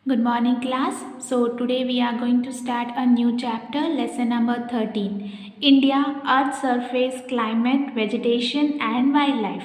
Good morning, class. So, today we are going to start a new chapter, lesson number 13, India, Earth surface, climate, vegetation, and wildlife.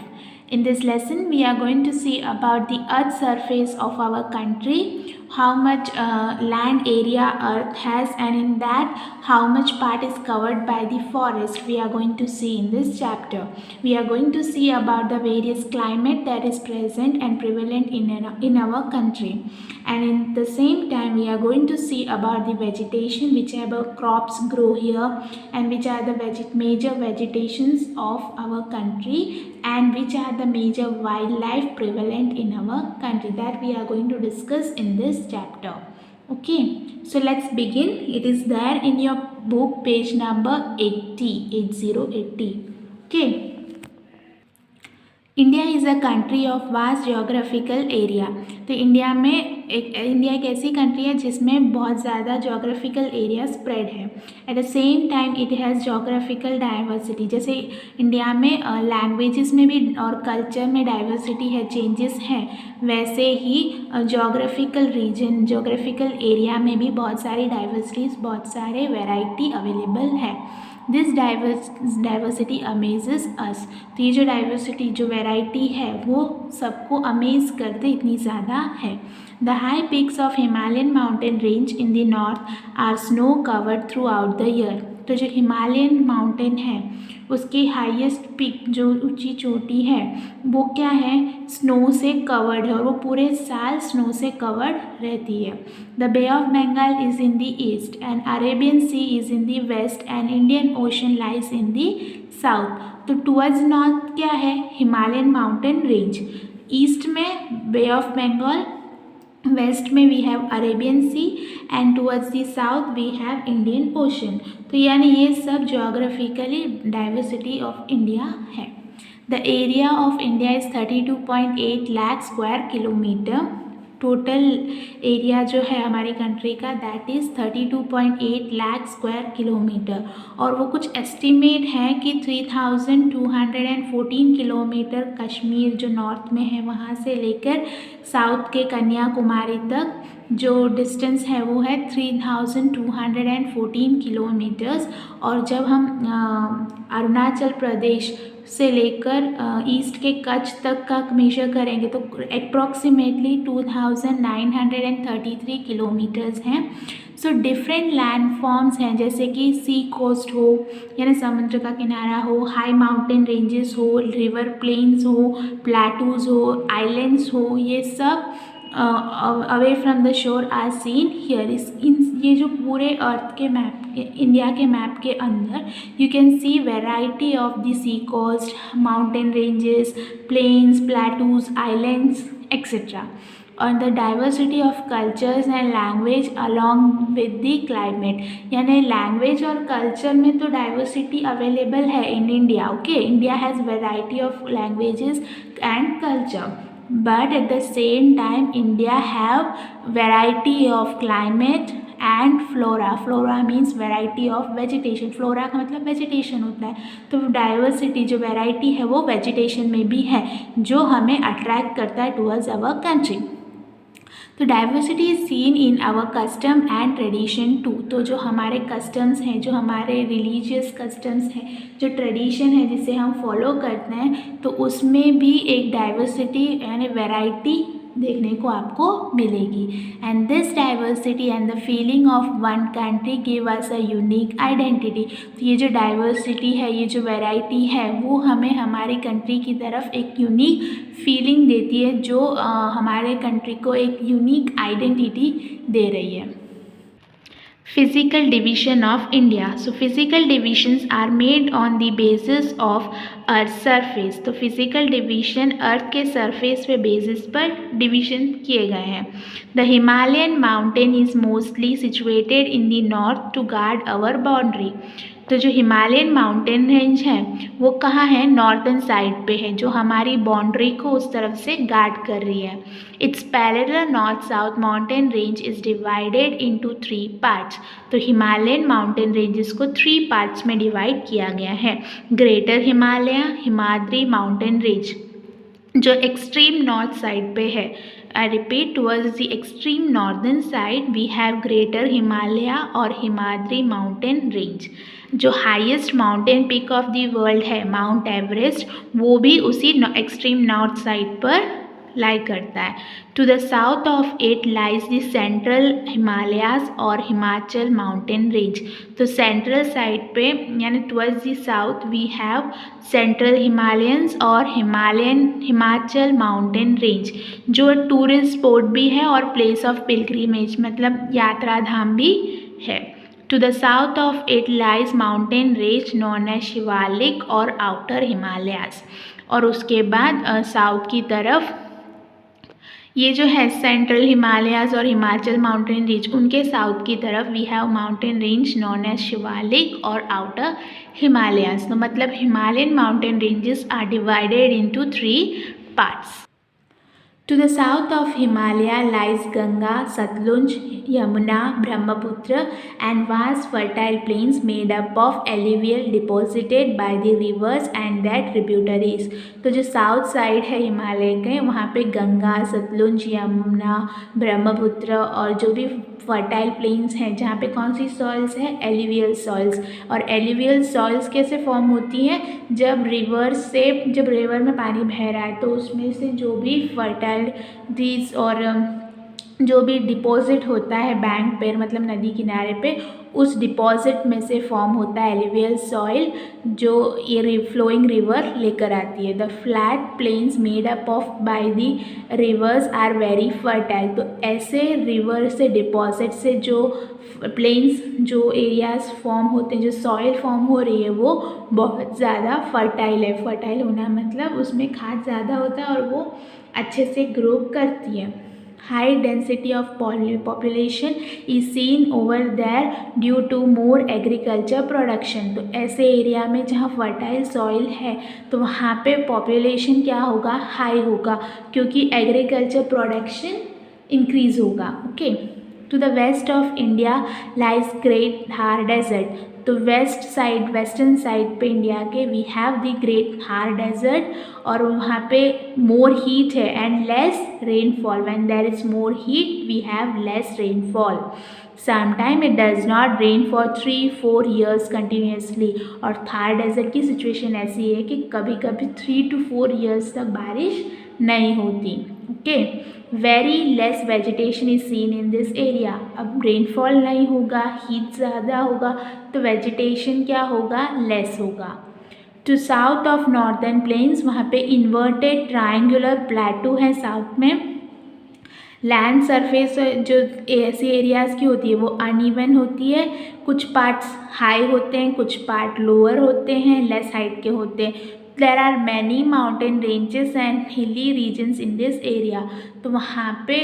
In this lesson, we are going to see about the Earth surface of our country, how much land area Earth has, and in that, how much part is covered by the forest. We are going to see in this chapter. We are going to see about the various climate that is present and prevalent in our country, and in the same time we are going to see about the vegetation, whichever crops grow here, and which are the major vegetations of our country, and which are the major wildlife prevalent in our country, that we are going to discuss in this chapter. Okay, so let's begin. It is there in your book, page number 80. Okay. India is a country of vast geographical area. तो India एक ऐसी country है जिसमें बहुत ज़्यादा geographical area spread है। At the same time it has geographical diversity. जैसे India में लैंग्वेजेस में भी और कल्चर में डाइवर्सिटी है, चेंजेस हैं, वैसे ही जोग्राफिकल एरिया में भी बहुत सारी डाइवर्सिटीज़, बहुत सारे वेराइटी अवेलेबल है। दिस डाइवर्सिटी अमेजेस अस। तो ये जो डाइवर्सिटी, जो वैरायटी है, वो सबको अमेज करते इतनी ज़्यादा है। The high peaks of Himalayan mountain range in the north are snow covered throughout the year. तो जो हिमालयन माउंटेन है उसकी हाईएस्ट पीक, जो ऊंची चोटी है, वो क्या है, स्नो से कवर्ड है, और वो पूरे साल स्नो से कवर्ड रहती है। The bay of Bengal is in the east and Arabian Sea is in the west and Indian Ocean lies in the south. तो टुवर्ड्स नॉर्थ क्या है, हिमालयन माउंटेन रेंज, ईस्ट में बे ऑफ बंगाल, वेस्ट में we have Arabian Sea, and towards the south we have Indian Ocean. तो यानी ये सब geographically diversity of India है। The area of India is 32.8 lakh square kilometre. Total area जो है हमारी कंट्री का, that is 32.8 lakh square kilometre. और वो कुछ एस्टिमेट है कि 3214 किलोमीटर कश्मीर जो नॉर्थ में है वहाँ से लेकर साउथ के कन्याकुमारी तक जो डिस्टेंस है वो है 3214 किलोमीटर्स। और जब हम अरुणाचल प्रदेश से लेकर ईस्ट के कच्छ तक का मेजर करेंगे तो अप्रॉक्सीमेटली 2933 किलोमीटर्स हैं। सो डिफरेंट लैंड फॉर्म्स हैं, जैसे कि सी कोस्ट हो, यानी समुद्र का किनारा हो, हाई माउंटेन रेंजेस हो, रिवर प्लेन्स हो, प्लेटूज हो, आइलैंड्स हो, ये सब away from the shore are seen here. ये जो पूरे अर्थ के मैप, इंडिया के मैप के अंदर you can see variety of the sea coast, mountain ranges, plains, plateaus, islands etcetera, और the diversity of cultures and language along with the climate. यानी language और कल्चर में तो डाइवर्सिटी अवेलेबल है in India. Okay, India has variety of languages and culture, but at the same time India have variety of climate and flora. Flora means variety of vegetation. Flora का मतलब vegetation होता है, तो diversity जो variety है वो vegetation में भी है, जो हमें अट्रैक्ट करता है टूवर्ड्स आवर कंट्री। तो diversity is seen in our custom and tradition too. तो जो हमारे कस्टम्स हैं, जो हमारे रिलीजियस कस्टम्स हैं, जो ट्रेडिशन है जिसे हम फॉलो करते हैं, तो उसमें भी एक डाइवर्सिटी यानी वैरायटी देखने को आपको मिलेगी। And this diversity and the feeling of one country give us a unique identity. तो ये जो डाइवर्सिटी है, ये जो वैरायटी है, वो हमें हमारी कंट्री की तरफ एक यूनिक फीलिंग देती है, जो हमारे कंट्री को एक यूनिक आइडेंटिटी दे रही है। Physical division of India. So physical divisions are made on the basis of Earth surface. तो physical division अर्थ के surface पे basis पर division किए गए हैं। The Himalayan mountain is mostly situated in the north to guard our boundary. तो जो Himalayan mountain range है वो कहाँ है, नॉर्थन साइड पे है, जो हमारी बाउंड्री को उस तरफ से गार्ड कर रही है। It's parallel north south mountain range is divided into 3 parts. तो हिमालयन माउंटेन रेंजेस को 3 पार्ट्स में डिवाइड किया गया है। Greater Himalaya, Himadri mountain range जो एक्सट्रीम नॉर्थ साइड पे है, I repeat, towards the extreme northern side we have Greater Himalaya और हिमाद्री माउंटेन रेंज। जो highest mountain peak of the world है माउंट एवरेस्ट, वो भी उसी एक्सट्रीम नॉर्थ साइड पर लाई करता है। To the south of it lies the central Himalayas और हिमाचल माउंटेन रेंज। तो सेंट्रल साइड पे यानी towards the south we have central Himalayans और हिमाचल माउंटेन रेंज, जो टूरिस्ट स्पॉट भी है और प्लेस ऑफ पिलग्रिमेज मतलब यात्रा धाम भी है। To the south of it lies mountain range known as Shivalik और आउटर हिमालयाज। और उसके बाद साउथ की तरफ ये जो है सेंट्रल हिमालयाज और हिमाचल माउंटेन रेंज, उनके साउथ की तरफ we have mountain range known as Shivalik और आउटर हिमालयाज। तो मतलब Himalayan mountain ranges are divided into 3 parts. To the south of Himalaya lies Ganga, Satluj, Yamuna, Brahmaputra and vast fertile plains made up of alluvial deposited by the rivers and their tributaries। तो जो south side है हिमालय के, वहाँ पे गंगा, सतलुज, यमुना, ब्रह्मपुत्र और जो भी fertile planes हैं जहाँ पे कौन सी सॉइल्स है, एलिवियल सॉइल्स। और एलिवियल सॉइल्स कैसे फॉर्म होती हैं, जब रिवर में पानी बह रहा है तो उसमें से जो भी फर्टाइल दीज और जो भी डिपॉजिट होता है बैंक पर मतलब नदी किनारे पे, उस डिपॉजिट में से फॉर्म होता है एलिवियल सॉइल जो ये फ्लोइंग रिवर लेकर आती है। The flat plains made up of by the rivers are very fertile. तो ऐसे रिवर से डिपॉजिट से जो प्लेन्स जो एरियाज फॉर्म होते हैं, जो सॉइल फॉर्म हो रही है वो बहुत ज़्यादा फर्टाइल है। फर्टाइल होना मतलब उसमें खाद ज़्यादा होता है और वो अच्छे से ग्रो करती है। High density of population is seen over there due to more agriculture production। तो ऐसे एरिया में जहाँ फर्टाइल सॉइल है तो वहाँ पे पॉपुलेशन क्या होगा, हाई होगा, क्योंकि एग्रीकल्चर प्रोडक्शन इंक्रीज होगा। Okay. To the west of India lies great Thar desert. तो वेस्टर्न साइड पे इंडिया के we have the great Thar desert और वहाँ पे मोर हीट है and less rainfall. When there is more heat we have less rainfall. Sometime it does not rain for 3-4 years continuously. और Thar desert की situation ऐसी है कि कभी कभी 3 to 4 years तक बारिश नहीं होती। Okay. Very less vegetation is seen in this area. अब रेनफॉल नहीं होगा, हीट ज़्यादा होगा तो वेजिटेशन क्या होगा, लेस होगा। To south of northern plains, वहाँ पे इन्वर्टेड ट्रायंगुलर प्लेटू है साउथ में। लैंड सरफेस जो ऐसी एरियाज़ की होती है वो अनइवन होती है, कुछ पार्ट्स हाई होते हैं, कुछ पार्ट लोअर होते हैं, लेस हाइट के होते हैं। There are many mountain ranges and hilly regions in this area. तो वहाँ पे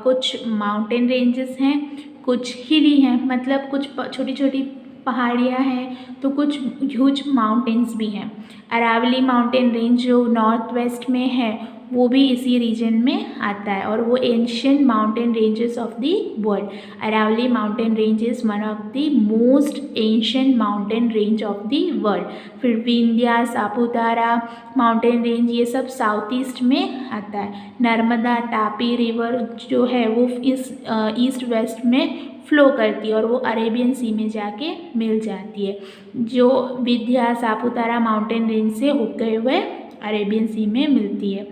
कुछ माउंटेन रेंजेस हैं, कुछ हिली हैं, मतलब कुछ छोटी छोटी पहाड़ियाँ हैं तो कुछ ह्यूज माउंटेन्स भी हैं। अरावली माउंटेन रेंज जो नॉर्थ वेस्ट में है वो भी इसी रीजन में आता है और वो ancient mountain ranges of the world. Aravali mountain range is one of the most ancient mountain range of the world. फिर विंध्या, सापुतारा माउंटेन रेंज ये सब साउथ ईस्ट में आता है। नर्मदा तापी रिवर जो है वो इस ईस्ट वेस्ट में फ्लो करती है और वो अरेबियन सी में जाके मिल जाती है, जो विंध्या सापुतारा माउंटेन रेंज से होते हुए अरेबियन सी में मिलती है।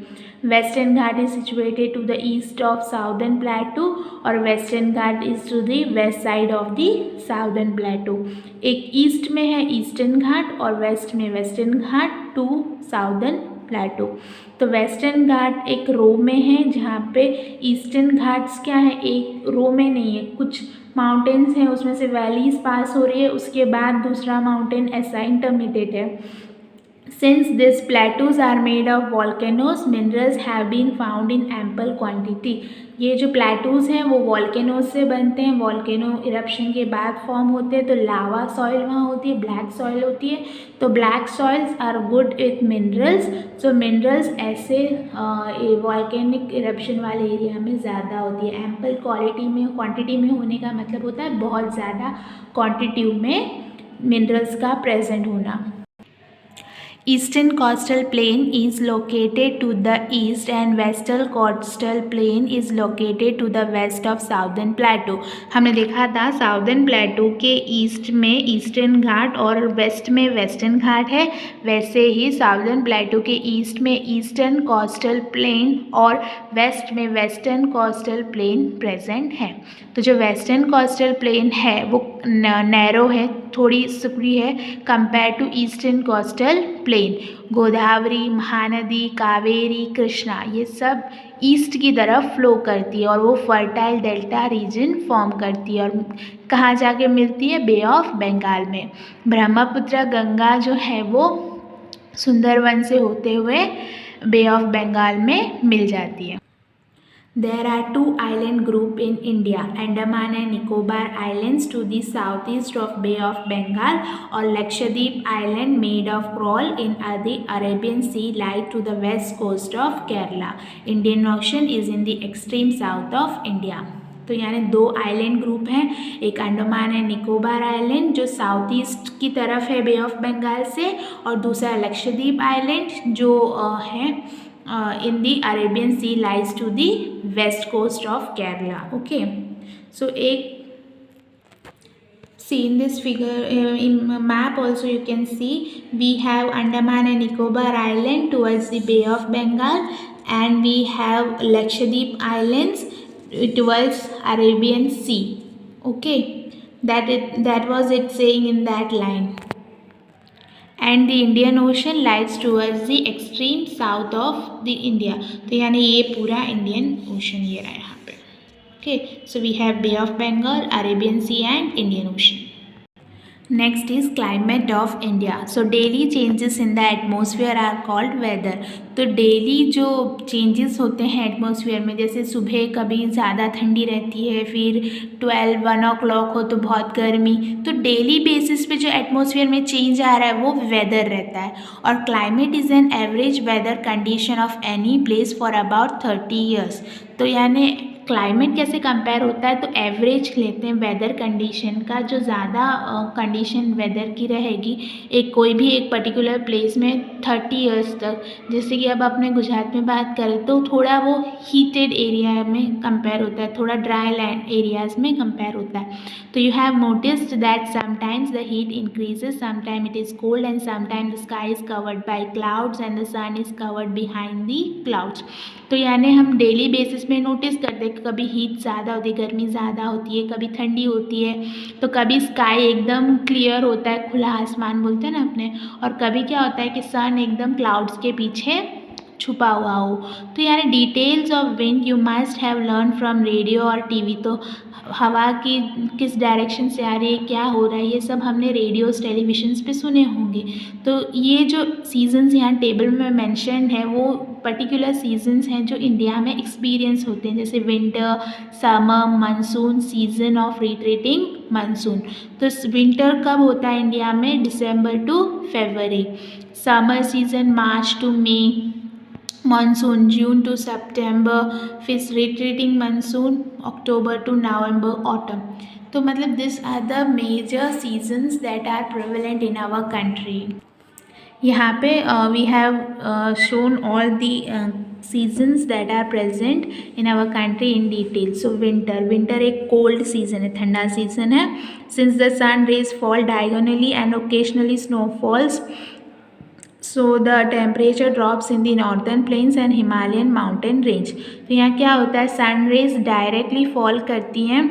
Western Ghat is situated to the east of southern plateau और western Ghat is to the west side of the southern plateau. एक ईस्ट में है ईस्टर्न घाट और वेस्ट में western Ghat to southern plateau. तो वेस्टर्न घाट एक रो में है जहाँ पे ईस्टर्न घाट्स क्या है, एक रो में नहीं है, कुछ माउंटेन्स हैं उसमें से वैलीज पास हो रही है, उसके बाद दूसरा माउंटेन ऐसा इंटरमीडिएट है। Since these plateaus are made of volcanoes, minerals have been found in ample quantity। ये जो प्लेटूज हैं वो वॉल्केनोज से बनते हैं, वॉल्केनो इरप्शन के बाद फॉर्म होते हैं। तो लावा सॉइल वहाँ होती है, ब्लैक सॉइल होती है, तो black soils are good with minerals. So minerals ऐसे वॉल्केनिक इरप्शन वाले एरिया में ज़्यादा होती है। एम्पल क्वांटिटी में होने का मतलब होता है बहुत ज़्यादा क्वांटिटी में मिनरल्स का प्रेजेंट होना। Eastern coastal plain is located to the east and western coastal plain is located to the west of southern plateau. हमने देखा था साउदर्न प्लेटो के ईस्ट में ईस्टर्न घाट और वेस्ट में वेस्टर्न घाट है, वैसे ही साउदर्न प्लेटो के ईस्ट में ईस्टर्न कोस्टल प्लेन और वेस्ट में वेस्टर्न कोस्टल प्लेन प्रेजेंट है। तो जो वेस्टर्न कोस्टल प्लेन है वो नैरो है, थोड़ी सिकुड़ी है compare to eastern coastal plain. Godavari, Mahanadi, Kaveri, Krishna ये सब ईस्ट की तरफ फ्लो करती है और वो फर्टाइल डेल्टा रीजन फॉर्म करती है और कहाँ जाके मिलती है, बे ऑफ बंगाल में। ब्रह्मपुत्र गंगा जो है वो सुंदरवन से होते हुए बे ऑफ बंगाल में मिल जाती है। There are two island group in India, Andaman and Nicobar Islands to the southeast of Bay of Bengal, or Lakshadweep Island made of coral in the Arabian Sea lie to the west coast of Kerala. Indian Ocean is in the extreme south of India. तो यानी दो island group हैं, एक Andaman and Nicobar island जो south east की तरफ है बे of Bengal से, और दूसरा लक्षद्वीप आइलैंड जो है in the Arabian Sea lies to the west coast of Kerala. Okay, so see in this figure, in map also you can see we have Andaman and Nicobar Island towards the Bay of Bengal, and we have Lakshadweep Islands towards Arabian Sea. Okay, that was it saying in that line. And the Indian Ocean lies towards the extreme south of the India. तो यानी ये पूरा Indian ocean ये रहा है यहाँ पे। Okay, so we have Bay of Bengal, Arabian Sea and Indian Ocean. Next is climate of India. So daily changes in the atmosphere are called weather. तो डेली जो चेंजेस होते हैं एटमॉस्फेयर में, जैसे सुबह कभी ज़्यादा ठंडी रहती है, फिर 1 o'clock हो तो बहुत गर्मी, तो डेली बेसिस पे जो एटमॉस्फेयर में चेंज आ रहा है वो वेदर रहता है। और climate is an average weather condition of any place for about 30 years। तो यानी क्लाइमेट कैसे कंपेयर होता है, तो एवरेज लेते हैं वेदर कंडीशन का, जो ज़्यादा कंडीशन वेदर की रहेगी कोई भी एक पर्टिकुलर प्लेस में 30 years तक। जैसे कि अब अपने गुजरात में बात करें तो थोड़ा वो हीटेड एरिया में कंपेयर होता है, थोड़ा ड्राई लैंड एरियाज़ में कंपेयर होता है। तो you have noticed that sometimes the heat increases, sometime it is cold and sometime the sky is covered by clouds and the sun is covered behind the clouds. तो यानी हम daily basis में notice करते हैं कि कभी heat ज़्यादा होती है, गर्मी ज़्यादा होती है, कभी ठंडी होती है, तो कभी स्काई एकदम क्लियर होता है, खुला आसमान बोलते हैं ना अपने, और कभी क्या होता है कि सन एकदम क्लाउड्स के पीछे छुपा हुआ हो। तो यानी details of wind you must have learn from radio और टीवी। तो हवा की किस डायरेक्शन से आ रही है, क्या हो रहा है, ये सब हमने रेडियोस टेलीविजन्स पे सुने होंगे। तो ये जो सीजन्स यहाँ टेबल में मेंशन्ड है वो पर्टिकुलर सीजन्स हैं जो इंडिया में एक्सपीरियंस होते हैं, जैसे winter, summer, monsoon, season of retreating monsoon. तो विंटर कब होता है इंडिया में, दिसंबर टू फरवरी, समर सीजन मार्च टू मई, मानसून जून टू सितंबर, फिर रिट्रीटिंग मानसून अक्टूबर टू नवंबर, ऑटम। तो मतलब this are the major seasons that are prevalent in our country. यहाँ पे we have shown all the seasons that are present in our country in detail. So winter एक cold season है, ठंडा season है। Since the sun rays fall diagonally and occasionally snow falls, so the temperature drops in the northern plains and Himalayan mountain range। तो यहाँ क्या होता है, sun rays directly fall करती हैं,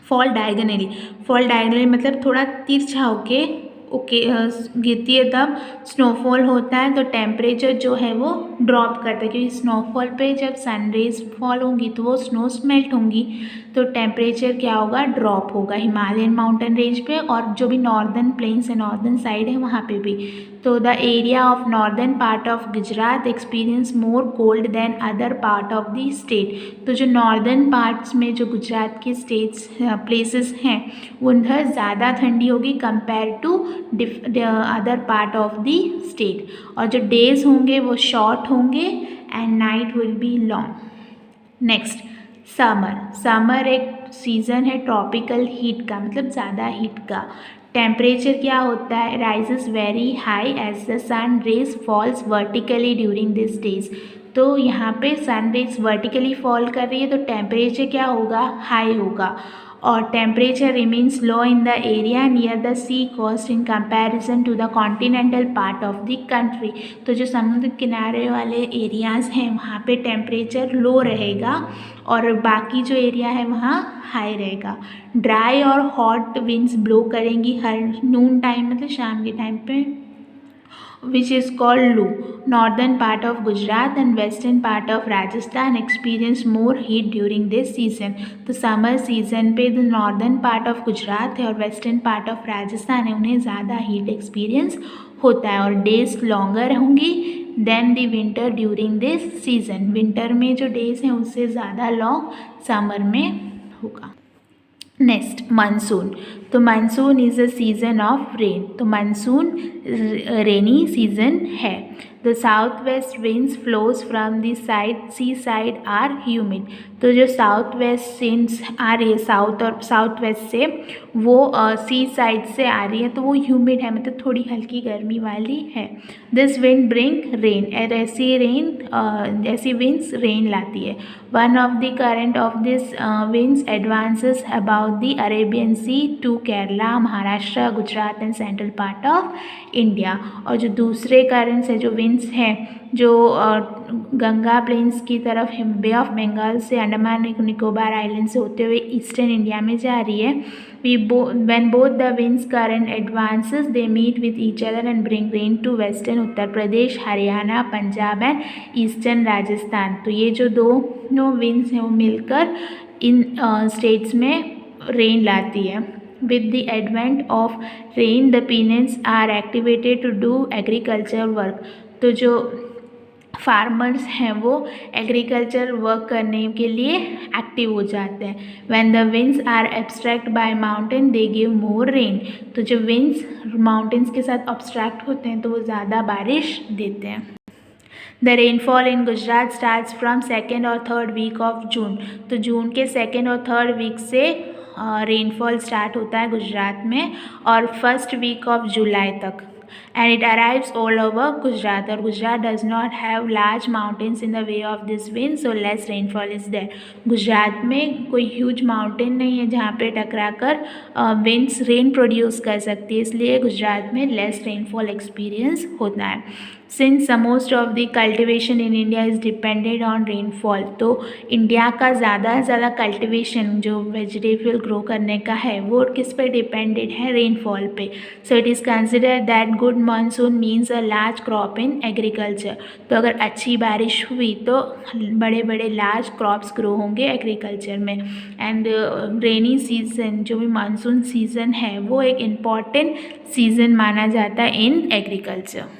फॉल डायगोनली मतलब थोड़ा तिरछा होके गिरती है, तब स्नोफॉल होता है। तो टेम्परेचर जो है वो ड्रॉप करता है, क्योंकि स्नोफॉल पे जब सन रेज फॉल होंगी तो वो स्नो मेल्ट होंगी, तो टेम्परेचर क्या होगा, ड्रॉप होगा हिमालयन माउंटेन रेंज पे, और जो भी नॉर्दर्न प्लेन्स है, नॉर्दर्न साइड है वहाँ पे भी। तो the area of northern part of Gujarat experience more cold than other part of the state. तो जो नॉर्दर्न पार्ट्स में जो गुजरात के स्टेट्स प्लेसेस हैं उधर ज़्यादा ठंडी होगी compare to other part of the state, और जो डेज होंगे वो शॉर्ट होंगे and night will be long. Next summer एक सीज़न है ट्रॉपिकल हीट का, मतलब ज़्यादा हीट का। टेम्परेचर क्या होता है, rises very high as the sun rays falls vertically during this days. तो यहाँ पे सन रेज वर्टिकली फॉल कर रही है तो टेम्परेचर क्या होगा, हाई होगा। और temperature remains low in the area near the sea coast in comparison to the continental part of the country. तो जो समुद्र किनारे वाले एरियाज़ हैं वहाँ पे टेम्परेचर लो रहेगा और बाकी जो एरिया है वहाँ हाई रहेगा। ड्राई और हॉट विंड्स ब्लो करेंगी हर नून टाइम, मतलब शाम के टाइम पे, which is called Lu. Northern part of Gujarat and western part of Rajasthan experience more heat during this season. तो समर सीजन पे जो नॉर्दर्न पार्ट ऑफ गुजरात है और वेस्टर्न पार्ट ऑफ राजस्थान है उन्हें ज़्यादा हीट एक्सपीरियंस होता है और डेज लॉन्गर होंगी than the winter during this season. Winter में जो डेज हैं उससे ज़्यादा लॉन्ग समर में होगा। Next monsoon. तो monsoon is a season of rain. तो मानसून रेनी सीजन है। The south west winds flows from the side sea side are humid. तो जो साउथ वेस्ट विंड्स आ रही है साउथ और साउथ वेस्ट से वो सी साइड से आ रही है तो वो ह्यूमिड है, मतलब थोड़ी हल्की गर्मी वाली है। दिस विंड ब्रिंग रेन, ऐसी विंड्स रेन लाती है। One of the current of this winds advances about the Arabian sea to Kerala, Maharashtra, Gujarat and central part of India. और जो दूसरे करंट्स है, जो विंड्स हैं जो गंगा प्लेन्स की तरफ बे ऑफ बंगाल से अंडमान निकोबार आइलैंड से होते हुए ईस्टर्न इंडिया में जा रही है। when both the winds current advances they meet with each other and bring rain to western Uttar Pradesh, Haryana, Punjab and eastern Rajasthan. तो ये जो दोनों विंड्स हैं वो मिलकर इन स्टेट्स में रेन लाती है। With the advent of rain the peasants are activated to do agriculture work। तो जो फार्मर्स हैं वो एग्रीकल्चर वर्क करने के लिए एक्टिव हो जाते हैं। When the winds are abstract by mountain they give more rain। तो जो विंड्स माउंटेन्स के साथ abstract होते हैं तो वो ज़्यादा बारिश देते हैं। The rainfall in Gujarat starts from second और थर्ड वीक ऑफ जून। तो जून के सेकेंड और थर्ड वीक से रेनफॉल स्टार्ट होता है गुजरात में और फर्स्ट वीक ऑफ जुलाई तक। and it arrives all over Gujarat और Gujarat does not have large mountains in the way of this wind so less rainfall is there। Gujarat में कोई ह्यूज माउंटेन नहीं है जहाँ पे टकरा कर विंड्स रेन प्रोड्यूस कर सकती है, इसलिए गुजरात में लेस रेनफॉल एक्सपीरियंस होता है। Since most of the cultivation in India is depended on rainfall. तो इंडिया का ज़्यादा से ज़्यादा कल्टिवेशन जो वेजिटेबल ग्रो करने का है वो किस पे डिपेंडेड है, रेनफॉल पे। So it is consider that good monsoon means a large crop in agriculture. तो अगर अच्छी बारिश हुई तो बड़े बड़े लार्ज क्रॉप्स ग्रो होंगे एग्रीकल्चर में। एंड रेनी सीजन जो भी मानसून सीजन है वो एक इम्पॉर्टेंट सीजन माना जाता है in agriculture.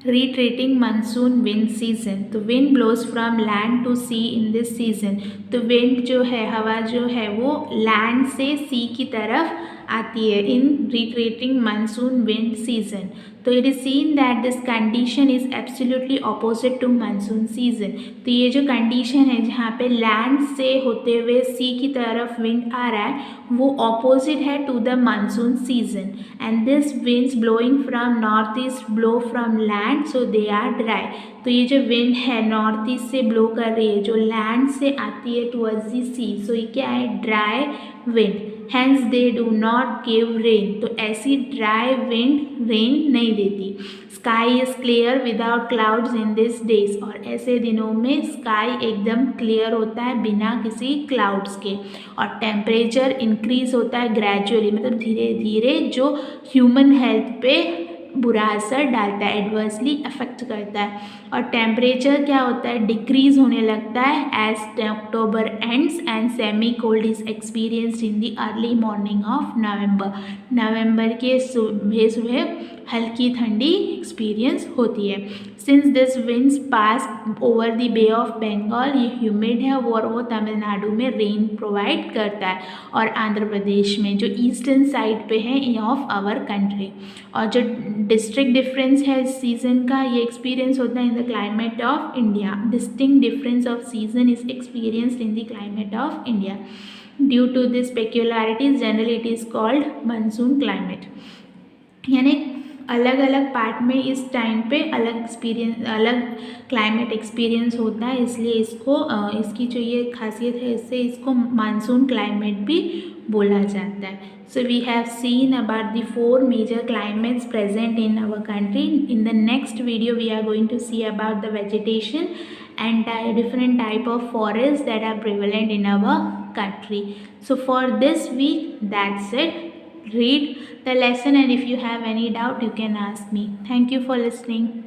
Retreating monsoon wind season. तो wind blows from land to sea in this season. तो विंड जो है, हवा जो है वो लैंड से सी की तरफ आती है in retreating monsoon wind season. तो it is seen that this condition is absolutely opposite to monsoon season. तो ये जो कंडीशन है जहाँ पे लैंड से होते हुए सी की तरफ विंड आ रहा है वो अपोजिट है to the monsoon season. And this winds blowing from north east blow from land so they are dry. तो ये जो विंड है नॉर्थ ईस्ट से ब्लो कर रही है जो लैंड से आती है टुवर्ड्स द सी, सो ये क्या है, dry wind. Hence they do not give rain. तो ऐसी ड्राई विंड रेन नहीं देती। Sky is clear without clouds in this days. और ऐसे दिनों में स्काई एकदम क्लियर होता है बिना किसी क्लाउड्स के। और टेम्परेचर इंक्रीज होता है ग्रेजुअली, मतलब धीरे धीरे, जो ह्यूमन हेल्थ पे बुरा असर डालता है, एडवर्सली अफेक्ट करता है। और टेम्परेचर क्या होता है, डिक्रीज होने लगता है as October ends and semi cold is experienced in the early morning of November. नवंबर के सुबह सुबह हल्की ठंडी एक्सपीरियंस होती है। Since this winds pass over the bay of Bengal, ये ह्यूमिड है और वो तमिलनाडु में रेन प्रोवाइड करता है और आंध्र प्रदेश में जो ईस्टर्न साइड पे है ऑफ आवर कंट्री। और जो डिस्ट्रिक्ट डिफरेंस है इस सीज़न का, ये एक्सपीरियंस होता है in the climate of India. Distinct difference of season is experienced in the climate of India. Due to this peculiarities generally it is called monsoon climate. यानी अलग अलग पार्ट में इस टाइम पे अलग एक्सपीरियंस, अलग क्लाइमेट एक्सपीरियंस होता है, इसलिए इसको इसकी जो ये खासियत है इससे इसको मानसून क्लाइमेट भी बोला जाता है। So we have seen about the 4 major climates present in our country. In the next video we are going to see about the vegetation and different type of forests that are prevalent in our country. So for this week, that's it. Read the lesson, and if you have any doubt you can ask me. Thank you for listening.